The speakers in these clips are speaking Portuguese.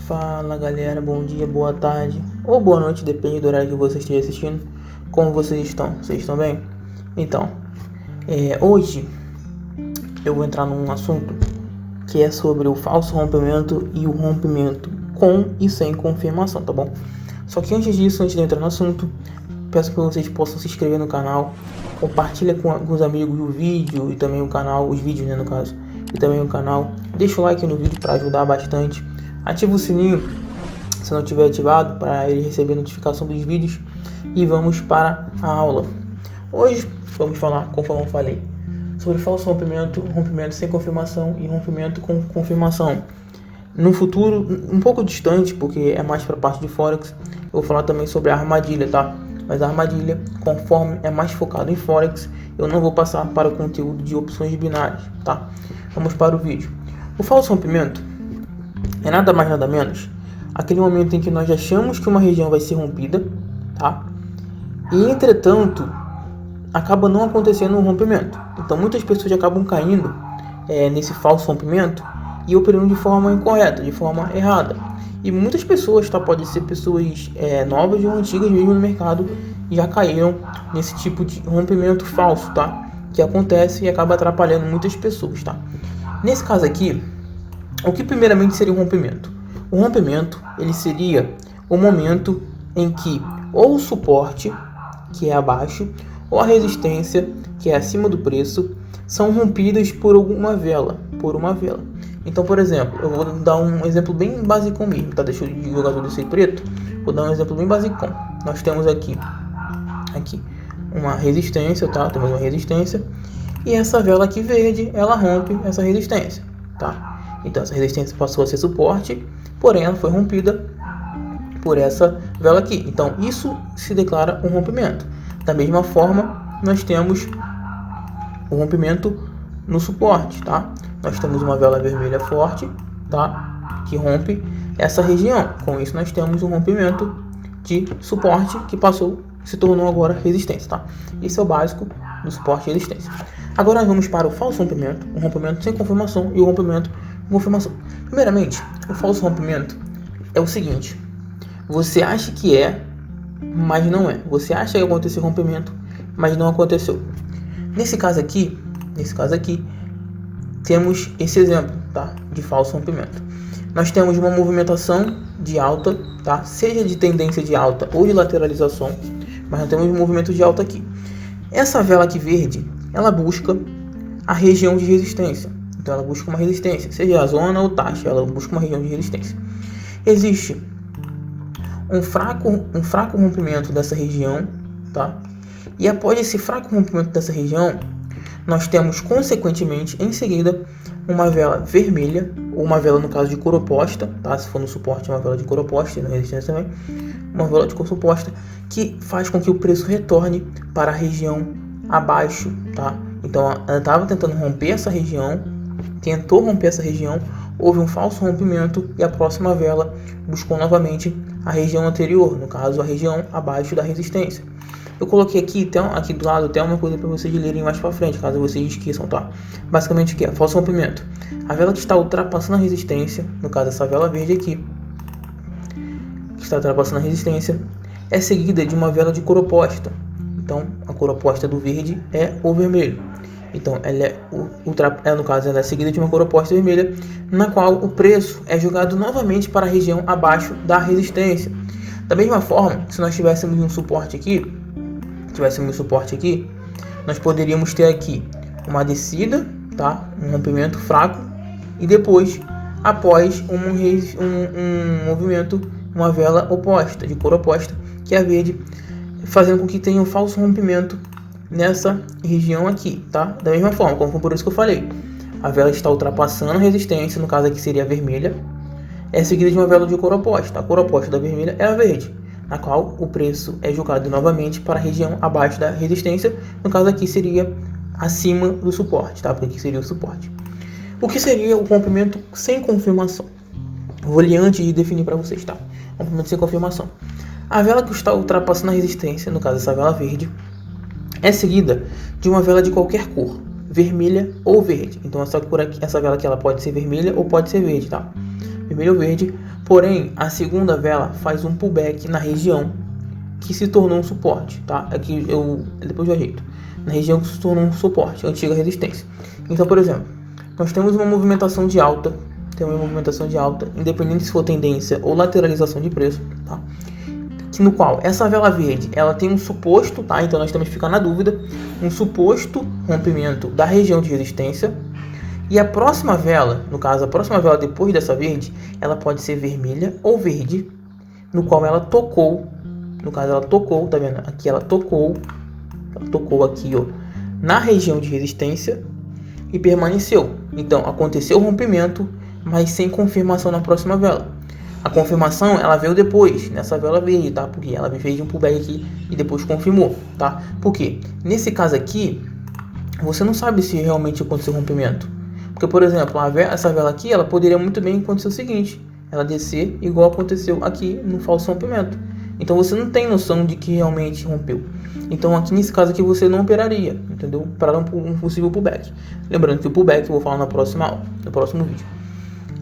Fala galera, bom dia, boa tarde ou boa noite, depende do horário que você esteja assistindo. Como vocês estão? Vocês estão bem? Então, hoje eu vou entrar num assunto que é sobre o falso rompimento e o rompimento com e sem confirmação, tá bom? Só que antes disso, antes de entrar no assunto, peço que vocês possam se inscrever no canal, compartilha com os amigos o vídeo e também o canal, os vídeos, né, no caso, e também o canal. Deixa o like no vídeo para ajudar bastante. Ativa o sininho se não tiver ativado para ele receber notificação dos vídeos. E vamos para a aula. Hoje vamos falar, conforme eu falei, sobre falso rompimento, rompimento sem confirmação e rompimento com confirmação. No futuro, um pouco distante, porque é mais para a parte de Forex, eu vou falar também sobre a armadilha, tá? Mas a armadilha, conforme é mais focado em Forex, eu não vou passar para o conteúdo de opções binárias, tá? Vamos para o vídeo. O falso rompimento é nada mais nada menos aquele momento em que nós achamos que uma região vai ser rompida, tá? E entretanto acaba não acontecendo um rompimento. Então muitas pessoas acabam caindo nesse falso rompimento e operando de forma incorreta, de forma errada. E muitas pessoas, tá? Pode ser pessoas novas ou antigas mesmo no mercado, já caíram nesse tipo de rompimento falso, tá? Que acontece e acaba atrapalhando muitas pessoas, tá? Nesse caso aqui, o que primeiramente seria o rompimento? O rompimento, ele seria o momento em que ou o suporte, que é abaixo, ou a resistência, que é acima do preço, são rompidas por uma vela. Então, por exemplo, eu vou dar um exemplo bem básico mesmo, tá? Deixa eu jogar tudo isso aí preto. Vou dar um exemplo bem básico. Nós temos aqui uma resistência, tá? Temos uma resistência. E essa vela aqui verde, ela rompe essa resistência, tá? Então essa resistência passou a ser suporte, porém ela foi rompida por essa vela aqui. Então isso se declara um rompimento. Da mesma forma, nós temos o rompimento no suporte, tá? Nós temos uma vela vermelha forte, tá? Que rompe essa região. Com isso nós temos um rompimento de suporte que se tornou agora resistência, tá? Esse é o básico do suporte e resistência. Agora nós vamos para o falso rompimento, o rompimento sem confirmação e o rompimento com confirmação. Primeiramente, o falso rompimento é o seguinte: você acha que mas não é. Você acha que aconteceu rompimento, mas não aconteceu. Nesse caso aqui, temos esse exemplo, tá? De falso rompimento. Nós temos uma movimentação de alta, tá? Seja de tendência de alta ou de lateralização, mas nós temos um movimento de alta aqui. Essa vela aqui verde, ela busca a região de resistência. Então ela busca uma resistência, seja a zona ou taxa, ela busca uma região de resistência. Existe um fraco rompimento dessa região, tá? E após esse fraco rompimento dessa região, nós temos consequentemente em seguida uma vela vermelha, ou uma vela no caso de cor oposta, tá? Se for no suporte, uma vela de cor oposta, e na resistência também, uma vela de cor oposta, que faz com que o preço retorne para a região abaixo, tá? Então ela estava tentando romper essa região, houve um falso rompimento e a próxima vela buscou novamente a região anterior, no caso a região abaixo da resistência. Eu coloquei aqui do lado até uma coisa para vocês lerem mais para frente, caso vocês esqueçam, tá? Basicamente o que é? Falso rompimento. A vela que está ultrapassando a resistência, no caso essa vela verde aqui, que está ultrapassando a resistência, é seguida de uma vela de cor oposta. Então a cor oposta do verde é o vermelho. Então no caso ela é seguida de uma cor oposta vermelha, na qual o preço é jogado novamente para a região abaixo da resistência. Da mesma forma, se nós tivéssemos um suporte aqui, nós poderíamos ter aqui uma descida, tá? Um rompimento fraco, e depois, após um movimento, uma vela oposta, de cor oposta, que é a verde, fazendo com que tenha um falso rompimento nessa região aqui, tá? Da mesma forma, como foi por isso que eu falei, a vela está ultrapassando a resistência, no caso aqui seria a vermelha, é seguida de uma vela de cor oposta. A cor oposta da vermelha é a verde, na qual o preço é jogado novamente para a região abaixo da resistência, no caso aqui seria acima do suporte, tá? Porque aqui seria o suporte. O que seria o rompimento sem confirmação? Vou ler antes de definir para vocês, tá? Rompimento sem confirmação. A vela que está ultrapassando a resistência, no caso essa vela verde, é seguida de uma vela de qualquer cor, vermelha ou verde. Então essa vela aqui ela pode ser vermelha ou pode ser verde, tá? vermelho ou verde, porém a segunda vela faz um pullback na região que se tornou um suporte, tá? Aqui depois eu ajeito. Na região que se tornou um suporte, antiga resistência. Então, por exemplo, nós temos uma movimentação de alta, independente se for tendência ou lateralização de preço, tá? No qual essa vela verde, ela tem um suposto, tá? Então nós temos que ficar na dúvida, um suposto rompimento da região de resistência. E a próxima vela, no caso, a próxima vela depois dessa verde, ela pode ser vermelha ou verde, no qual ela tocou, no caso ela tocou, tá vendo? Aqui ela tocou aqui, ó, na região de resistência e permaneceu. Então aconteceu o rompimento, mas sem confirmação na próxima vela. A confirmação, ela veio depois, nessa vela verde, tá? Porque ela fez um pullback aqui e depois confirmou, tá? Por quê? Nesse caso aqui, você não sabe se realmente aconteceu o rompimento. Porque, por exemplo, essa vela aqui, ela poderia muito bem acontecer o seguinte, ela descer igual aconteceu aqui no falso rompimento. Então você não tem noção de que realmente rompeu. Então aqui nesse caso aqui você não operaria, entendeu? Para um possível pullback. Lembrando que o pullback eu vou falar na próxima aula, no próximo vídeo.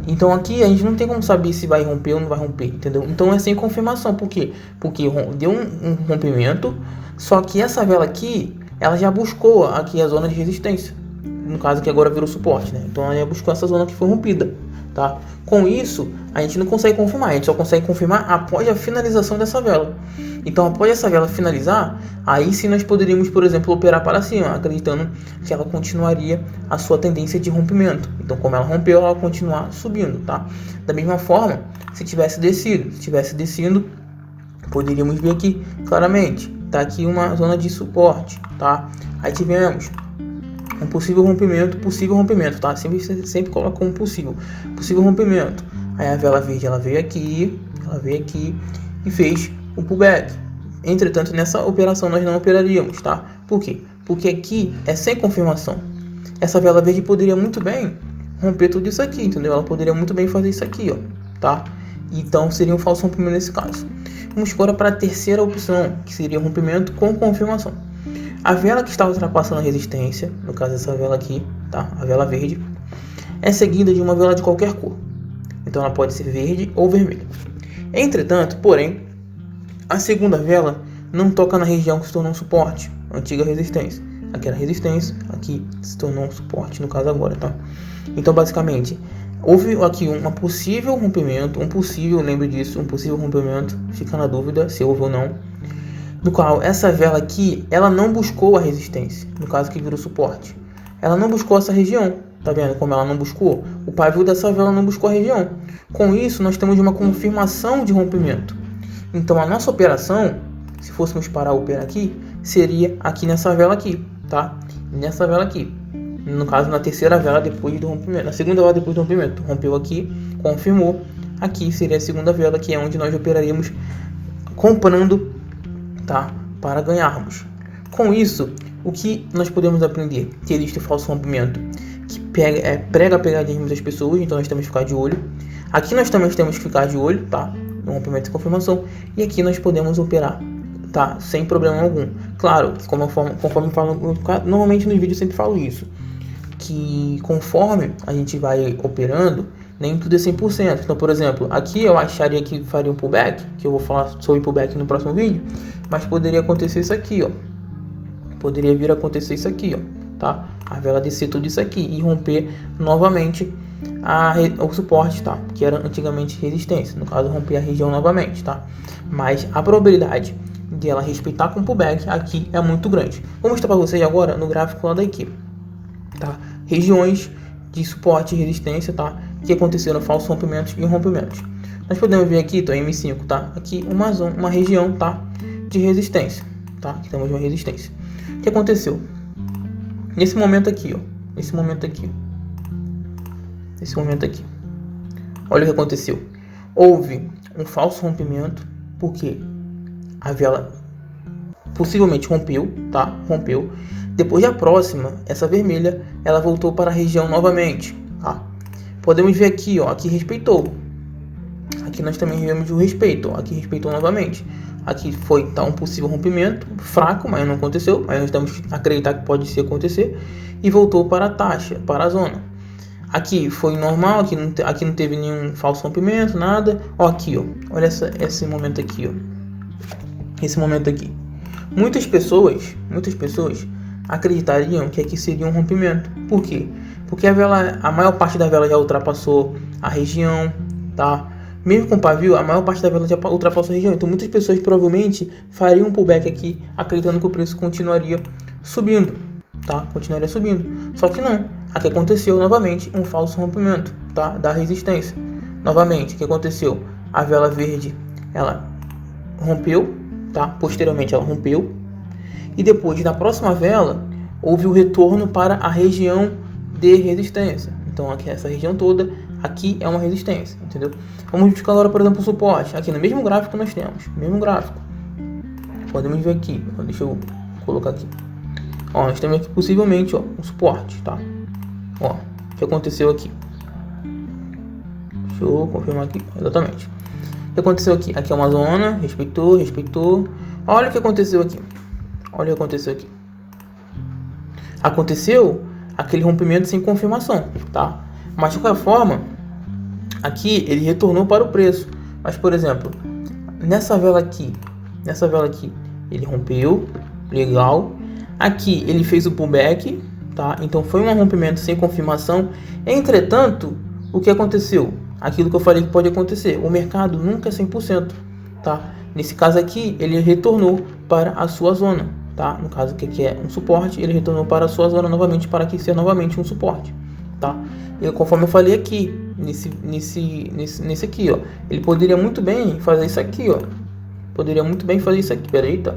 Então aqui a gente não tem como saber se vai romper ou não vai romper, entendeu? Então é sem confirmação. Por quê? Porque deu um rompimento, só que essa vela aqui, ela já buscou aqui a zona de resistência. No caso que agora virou suporte, né? Então ela já buscou essa zona que foi rompida, tá? Com isso, a gente não consegue confirmar, a gente só consegue confirmar após a finalização dessa vela. Então após essa vela finalizar, aí sim nós poderíamos, por exemplo, operar para cima, acreditando que ela continuaria a sua tendência de rompimento. Então como ela rompeu, ela vai continuar subindo, tá? Da mesma forma, se tivesse descido, poderíamos ver aqui claramente, tá aqui uma zona de suporte, tá? Aí tivemos um possível rompimento, tá? Sempre coloca como possível rompimento. Aí a vela verde, ela veio aqui e fez o pullback. Entretanto, nessa operação nós não operaríamos, tá? Por quê? Porque aqui é sem confirmação. Essa vela verde poderia muito bem romper tudo isso aqui, entendeu? Ela poderia muito bem fazer isso aqui, ó, tá? Então seria um falso rompimento nesse caso. Vamos agora para a terceira opção, que seria rompimento com confirmação. A vela que está ultrapassando a resistência, no caso essa vela aqui, tá? A vela verde, é seguida de uma vela de qualquer cor. Então ela pode ser verde ou vermelha. Entretanto, porém, a segunda vela não toca na região que se tornou um suporte, a antiga resistência. Aqui era resistência, aqui se tornou um suporte, no caso agora, tá? Então basicamente, houve aqui um possível rompimento, lembre disso, um possível rompimento, fica na dúvida se houve ou não. No qual essa vela aqui, ela não buscou a resistência, no caso que virou suporte. Ela não buscou essa região, tá vendo como ela não buscou? O pavio dessa vela não buscou a região. Com isso, nós temos uma confirmação de rompimento. Então a nossa operação, se fôssemos parar a operar aqui, seria aqui nessa vela aqui, tá? Nessa vela aqui. No caso, na terceira vela depois do rompimento. Na segunda vela depois do rompimento. Rompeu aqui, confirmou. Aqui seria a segunda vela, que é onde nós operaríamos comprando, tá? Para ganharmos. Com isso, o que nós podemos aprender? Que existe o falso rompimento, que prega a pegadinha das pessoas, então nós temos que ficar de olho. Aqui nós também temos que ficar de olho, tá? No rompimento e confirmação. E aqui nós podemos operar, tá? Sem problema algum. Claro, conforme eu falo, normalmente nos vídeos eu sempre falo isso, que conforme a gente vai operando, nem tudo é 100%. Então, por exemplo, aqui eu acharia que faria um pullback, que eu vou falar sobre pullback no próximo vídeo, mas poderia acontecer isso aqui, ó. Poderia vir a acontecer isso aqui, ó, tá? A vela descer tudo isso aqui e romper novamente o suporte, tá? Que era antigamente resistência, no caso romper a região novamente, tá? Mas a probabilidade de ela respeitar com pullback aqui é muito grande. Vou mostrar para vocês agora no gráfico lá da equipe, tá? Regiões de suporte e resistência, tá? Que aconteceram falsos rompimentos e rompimentos. Nós podemos ver aqui, tá? M5, tá? Aqui uma região, tá? De resistência, tá? Aqui temos uma resistência. O que aconteceu? Nesse momento aqui, ó. Nesse momento aqui. Olha o que aconteceu. Houve um falso rompimento, porque a vela possivelmente rompeu, tá? Rompeu. Depois da próxima, essa vermelha, ela voltou para a região novamente, tá? Podemos ver aqui, ó. Aqui respeitou. Aqui nós também vemos o respeito, ó. Aqui respeitou novamente. Aqui foi, tá, um possível rompimento, fraco, mas não aconteceu. Mas nós temos que acreditar que pode acontecer. E voltou para a taxa, para a zona. Aqui foi normal, aqui não teve nenhum falso rompimento, nada. Ó, aqui, ó. Olha esse momento aqui, ó. Esse momento aqui. Muitas pessoas acreditariam que aqui seria um rompimento. Por quê? Porque a maior parte da vela já ultrapassou a região, tá? Mesmo com pavio, a maior parte da vela já ultrapassou a região. Então muitas pessoas provavelmente fariam um pullback aqui, acreditando que o preço continuaria subindo, tá? Continuaria subindo. Só que não. Aqui aconteceu novamente um falso rompimento, tá? Da resistência. Novamente, o que aconteceu? A vela verde, ela rompeu, tá? Posteriormente ela rompeu. E depois, na próxima vela, houve o retorno para a região de resistência. Então aqui essa região toda, aqui é uma resistência, entendeu? Vamos buscar agora, por exemplo, o suporte. Aqui no mesmo gráfico nós temos, mesmo gráfico. Podemos ver aqui, deixa eu colocar aqui. Ó, nós temos aqui possivelmente, ó, um suporte, tá? Ó, o que aconteceu aqui? Deixa eu confirmar aqui, exatamente. O que aconteceu aqui? Aqui é uma zona, respeitou. Olha o que aconteceu aqui. Olha o que aconteceu aqui. Aconteceu aquele rompimento sem confirmação, tá? Mas de qualquer forma, aqui ele retornou para o preço. Mas, por exemplo, nessa vela aqui, ele rompeu, legal. Aqui ele fez o pullback, tá? Então foi um rompimento sem confirmação. Entretanto, o que aconteceu? Aquilo que eu falei que pode acontecer. O mercado nunca é 100%, tá? Nesse caso aqui, ele retornou para a sua zona, tá? No caso que aqui é um suporte, ele retornou para a sua zona novamente para que seja novamente um suporte, tá? E conforme eu falei aqui, nesse aqui, ó, ele poderia muito bem fazer isso aqui, ó. Poderia muito bem fazer isso aqui. Peraí, tá?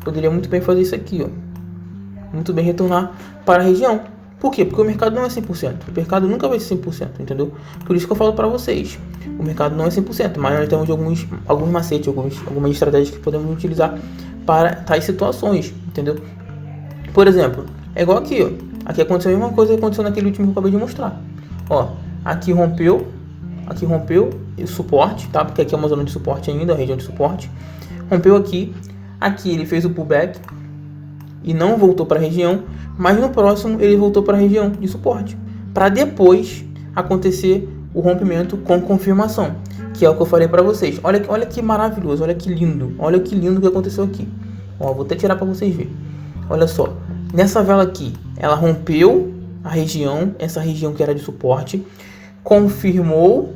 Poderia muito bem fazer isso aqui, ó. Muito bem retornar para a região. Por quê? Porque o mercado não é 100%. O mercado nunca vai ser 100%, entendeu? Por isso que eu falo para vocês. O mercado não é 100%, mas nós temos alguns macetes, algumas estratégias que podemos utilizar para tais situações, entendeu? Por exemplo, é igual aqui, ó. Aqui aconteceu a mesma coisa que aconteceu naquele último que eu acabei de mostrar. Ó, aqui rompeu o suporte, tá? Porque aqui é uma zona de suporte ainda, a região de suporte. Rompeu aqui. Aqui ele fez o pullback e não voltou para a região, mas no próximo ele voltou para a região de suporte, para depois acontecer o rompimento com confirmação, que é o que eu falei para vocês. Olha que maravilhoso, olha que lindo que aconteceu aqui. Ó, vou até tirar para vocês verem. Olha só, nessa vela aqui, ela rompeu a região, essa região que era de suporte, confirmou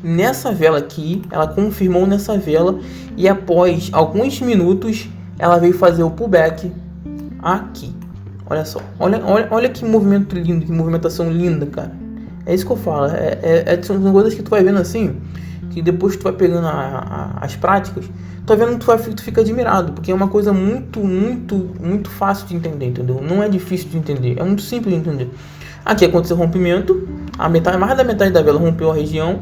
nessa vela aqui, ela confirmou nessa vela e após alguns minutos ela veio fazer o pullback aqui. Olha só, olha que movimento lindo, que movimentação linda, cara. É isso que eu falo, são coisas que tu vai vendo assim, que depois tu vai pegando as práticas, tu vai vendo, tu fica admirado, porque é uma coisa muito fácil de entender, entendeu? Não é difícil de entender, é muito simples de entender. Aqui aconteceu o rompimento, mais da metade da vela rompeu a região.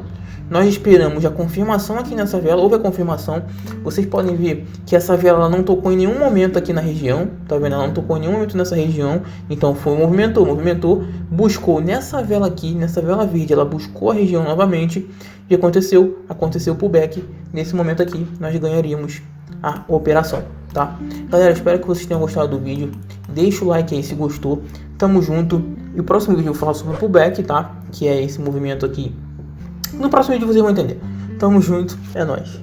Nós esperamos a confirmação aqui nessa vela, houve a confirmação. Vocês podem ver que essa vela ela não tocou em nenhum momento aqui na região, tá vendo? Ela não tocou em nenhum momento nessa região, então movimentou, buscou nessa vela aqui, nessa vela verde, ela buscou a região novamente e aconteceu o pullback. Nesse momento aqui, nós ganharíamos a operação, tá? Galera, espero que vocês tenham gostado do vídeo. Deixa o like aí se gostou. Tamo junto. E o próximo vídeo eu falo sobre o pullback, tá? Que é esse movimento aqui. No próximo vídeo vocês vão entender. Tamo junto, é nóis.